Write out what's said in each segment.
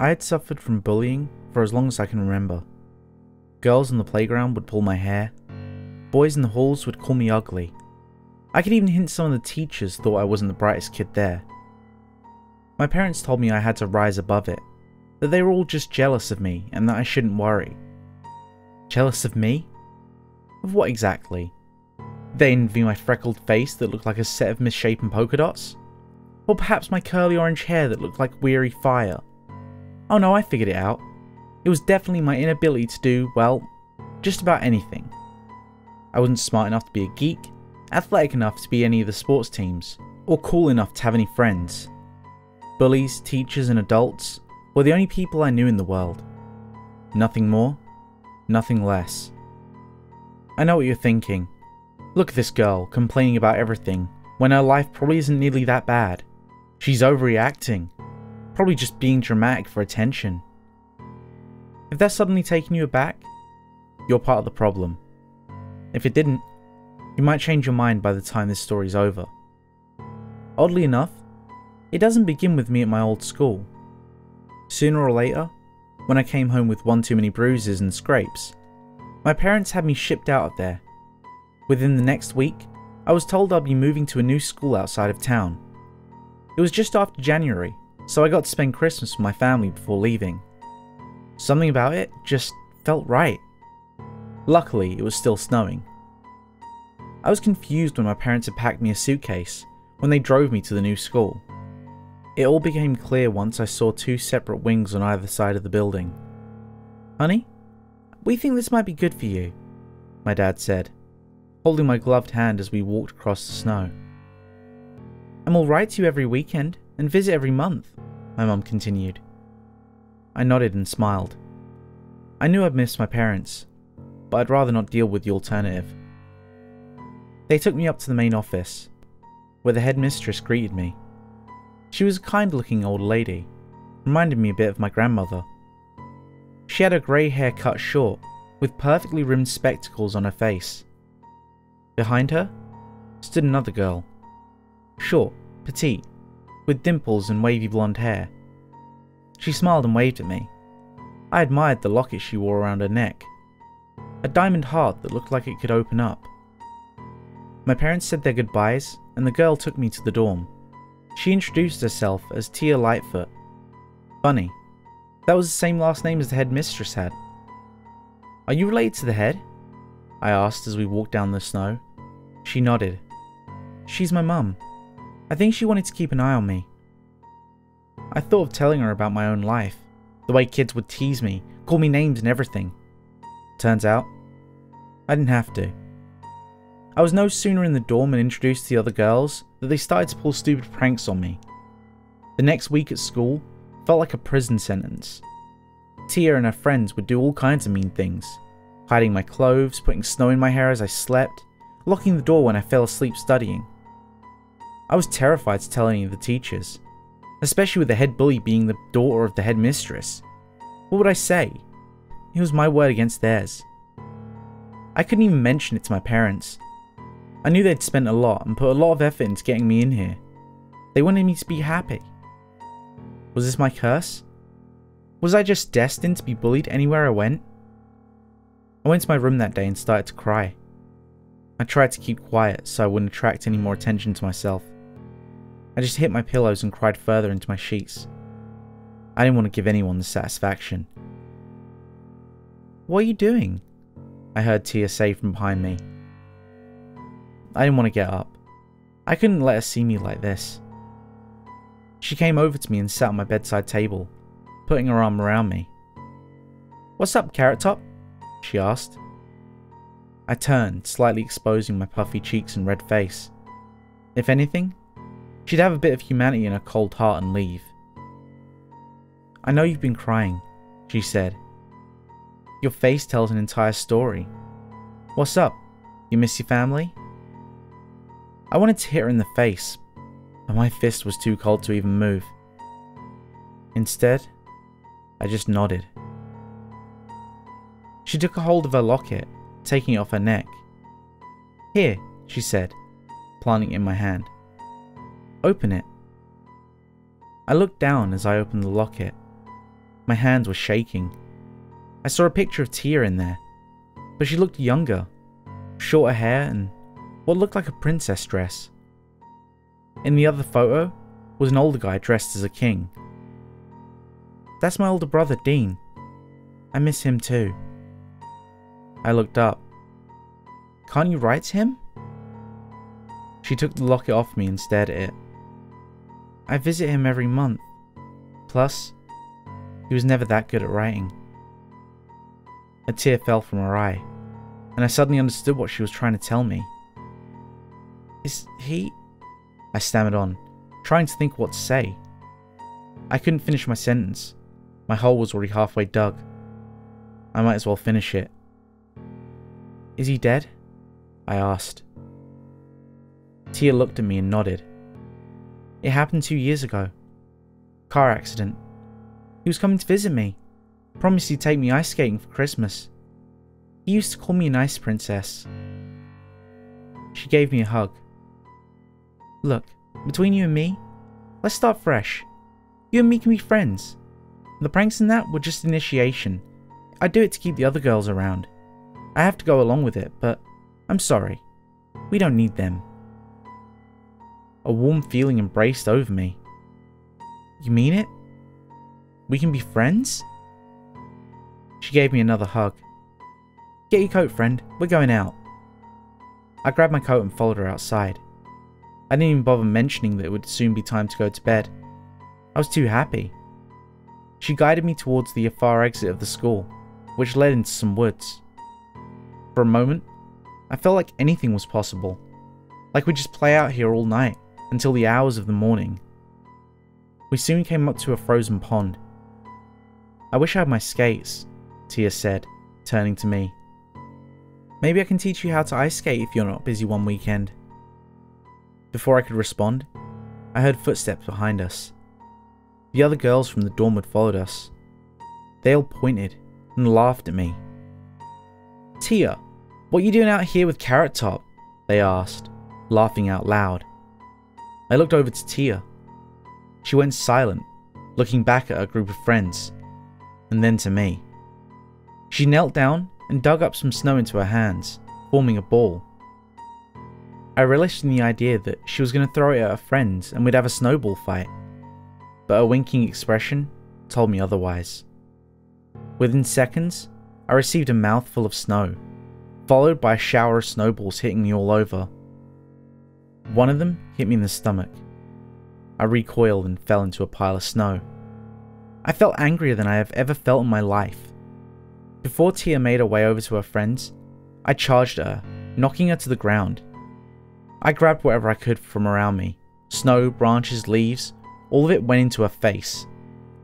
I had suffered from bullying for as long as I can remember. Girls on the playground would pull my hair. Boys in the halls would call me ugly. I could even hint some of the teachers thought I wasn't the brightest kid there. My parents told me I had to rise above it, that they were all just jealous of me and that I shouldn't worry. Jealous of me? Of what exactly? Did they envy my freckled face that looked like a set of misshapen polka dots? Or perhaps my curly orange hair that looked like weary fire? Oh no, I figured it out. It was definitely my inability to do, well, just about anything. I wasn't smart enough to be a geek, athletic enough to be any of the sports teams, or cool enough to have any friends. Bullies, teachers, and adults were the only people I knew in the world. Nothing more, nothing less. I know what you're thinking. Look at this girl, complaining about everything, when her life probably isn't nearly that bad. She's overreacting, probably just being dramatic for attention. If that's suddenly taking you aback, you're part of the problem. If it didn't, you might change your mind by the time this story's over. Oddly enough, it doesn't begin with me at my old school. Sooner or later, when I came home with one too many bruises and scrapes, my parents had me shipped out of there. Within the next week, I was told I'd be moving to a new school outside of town. It was just after January, so I got to spend Christmas with my family before leaving. Something about it just felt right. Luckily, it was still snowing. I was confused when my parents had packed me a suitcase when they drove me to the new school. It all became clear once I saw two separate wings on either side of the building. "Honey, we think this might be good for you," my dad said, holding my gloved hand as we walked across the snow. "And we'll write to you every weekend and visit every month," my mum continued. I nodded and smiled. I knew I'd miss my parents, but I'd rather not deal with the alternative. They took me up to the main office, where the headmistress greeted me. She was a kind-looking old lady, reminded me a bit of my grandmother. She had her grey hair cut short, with perfectly rimmed spectacles on her face. Behind her stood another girl, short, petite, with dimples and wavy blonde hair. She smiled and waved at me. I admired the locket she wore around her neck, a diamond heart that looked like it could open up. My parents said their goodbyes, and the girl took me to the dorm. She introduced herself as Tia Lightfoot. Funny, that was the same last name as the headmistress had. "Are you related to the head?" I asked as we walked down the snow. She nodded. "She's my mum. I think she wanted to keep an eye on me." I thought of telling her about my own life, the way kids would tease me, call me names and everything. Turns out, I didn't have to. I was no sooner in the dorm and introduced to the other girls that they started to pull stupid pranks on me. The next week at school felt like a prison sentence. Tia and her friends would do all kinds of mean things, hiding my clothes, putting snow in my hair as I slept, locking the door when I fell asleep studying. I was terrified to tell any of the teachers, especially with the head bully being the daughter of the headmistress. What would I say? It was my word against theirs. I couldn't even mention it to my parents. I knew they'd spent a lot and put a lot of effort into getting me in here. They wanted me to be happy. Was this my curse? Was I just destined to be bullied anywhere I went? I went to my room that day and started to cry. I tried to keep quiet so I wouldn't attract any more attention to myself. I just hit my pillows and cried further into my sheets. I didn't want to give anyone the satisfaction. "What are you doing?" I heard Tia say from behind me. I didn't want to get up. I couldn't let her see me like this. She came over to me and sat on my bedside table, putting her arm around me. "What's up, Carrot Top?" she asked. I turned, slightly exposing my puffy cheeks and red face. If anything, she'd have a bit of humanity in her cold heart and leave. "I know you've been crying," she said. "Your face tells an entire story. What's up? You miss your family?" I wanted to hit her in the face, but my fist was too cold to even move. Instead, I just nodded. She took a hold of her locket, taking it off her neck. "Here," she said, planting it in my hand. "Open it." I looked down as I opened the locket. My hands were shaking. I saw a picture of Tia in there, but she looked younger, shorter hair and what looked like a princess dress. In the other photo was an older guy dressed as a king. That's my older brother, Dean. I miss him too. I looked up. Can't you write to him? She took the locket off me and stared at it. I visit him every month. Plus, he was never that good at writing. A tear fell from her eye, and I suddenly understood what she was trying to tell me. Is he? I stammered on, trying to think what to say. I couldn't finish my sentence. My hole was already halfway dug. I might as well finish it. Is he dead? I asked. Tia looked at me and nodded. It happened 2 years ago. Car accident. He was coming to visit me. Promised he'd take me ice skating for Christmas. He used to call me an ice princess. She gave me a hug. Look, between you and me, let's start fresh. You and me can be friends. The pranks and that were just initiation. I do it to keep the other girls around. I have to go along with it, but I'm sorry. We don't need them. A warm feeling embraced over me. You mean it? We can be friends? She gave me another hug. Get your coat, friend. We're going out. I grabbed my coat and followed her outside. I didn't even bother mentioning that it would soon be time to go to bed. I was too happy. She guided me towards the far exit of the school, which led into some woods. For a moment, I felt like anything was possible. Like we'd just play out here all night, until the hours of the morning. We soon came up to a frozen pond. I wish I had my skates, Tia said, turning to me. Maybe I can teach you how to ice skate if you're not busy one weekend. Before I could respond, I heard footsteps behind us. The other girls from the dorm had followed us. They all pointed and laughed at me. Tia, what are you doing out here with Carrot Top? They asked, laughing out loud. I looked over to Tia. She went silent, looking back at her group of friends, and then to me. She knelt down and dug up some snow into her hands, forming a ball. I relished in the idea that she was going to throw it at her friends and we'd have a snowball fight, but her winking expression told me otherwise. Within seconds, I received a mouthful of snow, followed by a shower of snowballs hitting me all over. One of them hit me in the stomach. I recoiled and fell into a pile of snow. I felt angrier than I have ever felt in my life. Before Tia made her way over to her friends, I charged at her, knocking her to the ground. I grabbed whatever I could from around me. Snow, branches, leaves, all of it went into her face.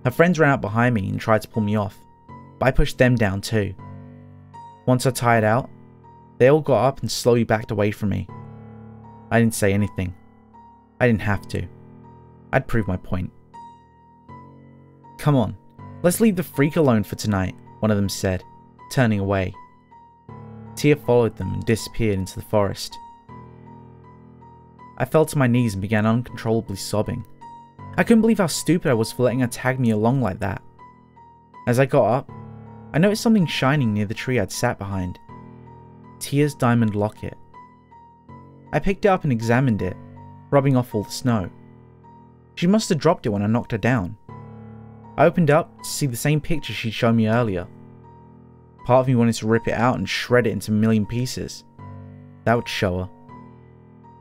Her friends ran out behind me and tried to pull me off, but I pushed them down too. Once I tired out, they all got up and slowly backed away from me. I didn't say anything. I didn't have to. I'd proved my point. Come on, let's leave the freak alone for tonight, one of them said, turning away. Tia followed them and disappeared into the forest. I fell to my knees and began uncontrollably sobbing. I couldn't believe how stupid I was for letting her tag me along like that. As I got up, I noticed something shining near the tree I'd sat behind. Tia's diamond locket. I picked it up and examined it, rubbing off all the snow. She must have dropped it when I knocked her down. I opened up to see the same picture she'd shown me earlier. Part of me wanted to rip it out and shred it into a million pieces. That would show her.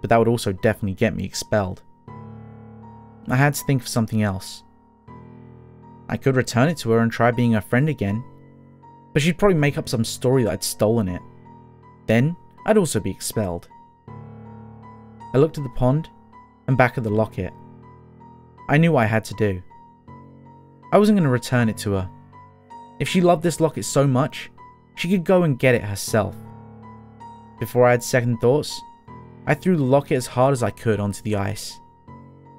But that would also definitely get me expelled. I had to think of something else. I could return it to her and try being her friend again, but she'd probably make up some story that I'd stolen it. Then, I'd also be expelled. I looked at the pond and back at the locket. I knew what I had to do. I wasn't going to return it to her. If she loved this locket so much, she could go and get it herself. Before I had second thoughts, I threw the locket as hard as I could onto the ice.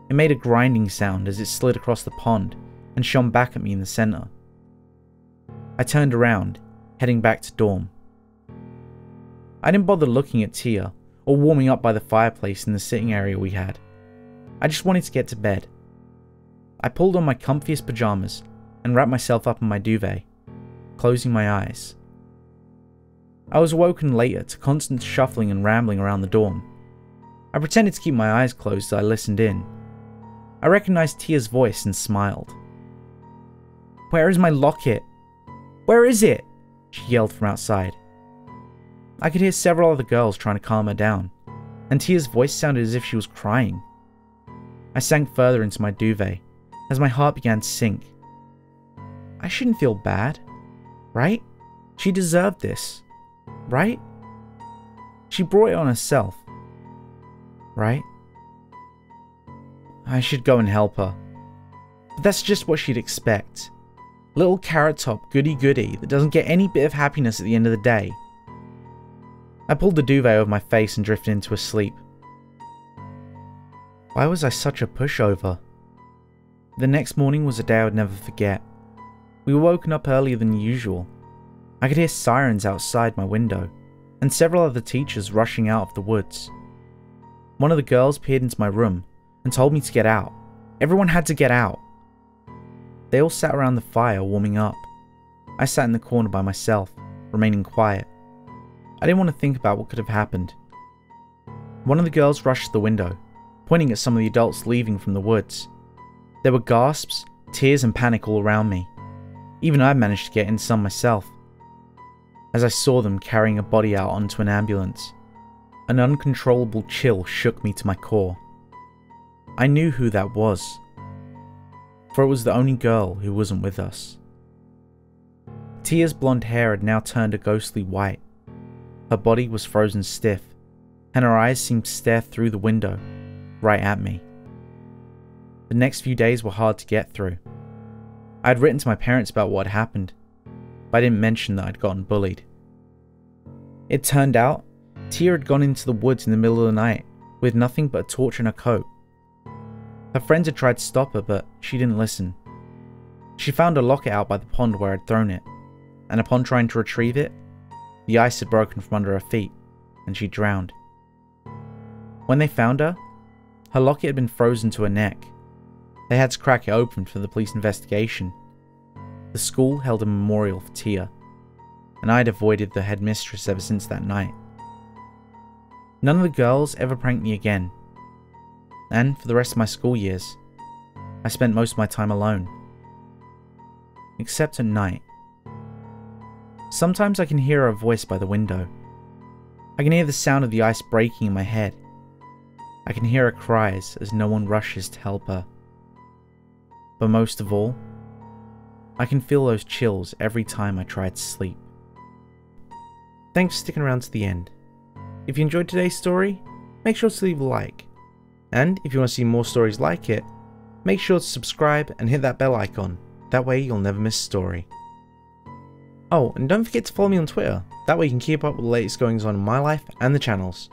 It made a grinding sound as it slid across the pond and shone back at me in the center. I turned around, heading back to dorm. I didn't bother looking at Tia or warming up by the fireplace in the sitting area we had. I just wanted to get to bed. I pulled on my comfiest pajamas and wrapped myself up in my duvet, closing my eyes. I was woken later to constant shuffling and rambling around the dorm. I pretended to keep my eyes closed as I listened in. I recognized Tia's voice and smiled. "Where is my locket? Where is it?" she yelled from outside. I could hear several other girls trying to calm her down, and Tia's voice sounded as if she was crying. I sank further into my duvet as my heart began to sink. I shouldn't feel bad, right? She deserved this, right? She brought it on herself, right? I should go and help her. But that's just what she'd expect. Little carrot top goody-goody that doesn't get any bit of happiness at the end of the day. I pulled the duvet over my face and drifted into a sleep. Why was I such a pushover? The next morning was a day I would never forget. We were woken up earlier than usual. I could hear sirens outside my window, and several other teachers rushing out of the woods. One of the girls peered into my room and told me to get out. Everyone had to get out. They all sat around the fire warming up. I sat in the corner by myself, remaining quiet. I didn't want to think about what could have happened. One of the girls rushed to the window, pointing at some of the adults leaving from the woods. There were gasps, tears and panic all around me. Even I managed to get in some myself. As I saw them carrying a body out onto an ambulance, an uncontrollable chill shook me to my core. I knew who that was, for it was the only girl who wasn't with us. Tia's blonde hair had now turned a ghostly white. Her body was frozen stiff, and her eyes seemed to stare through the window, right at me. The next few days were hard to get through. I had written to my parents about what had happened, but I didn't mention that I'd gotten bullied. It turned out, Tia had gone into the woods in the middle of the night with nothing but a torch and a coat. Her friends had tried to stop her, but she didn't listen. She found a locket out by the pond where I'd thrown it, and upon trying to retrieve it, the ice had broken from under her feet, and she drowned. When they found her, her locket had been frozen to her neck. They had to crack it open for the police investigation. The school held a memorial for Tia, and I had avoided the headmistress ever since that night. None of the girls ever pranked me again, and for the rest of my school years, I spent most of my time alone. Except at night. Sometimes I can hear her voice by the window. I can hear the sound of the ice breaking in my head. I can hear her cries as no one rushes to help her. But most of all, I can feel those chills every time I try to sleep. Thanks for sticking around to the end. If you enjoyed today's story, make sure to leave a like. And if you want to see more stories like it, make sure to subscribe and hit that bell icon. That way you'll never miss a story. Oh, and don't forget to follow me on Twitter. That way you can keep up with the latest goings on in my life and the channel's.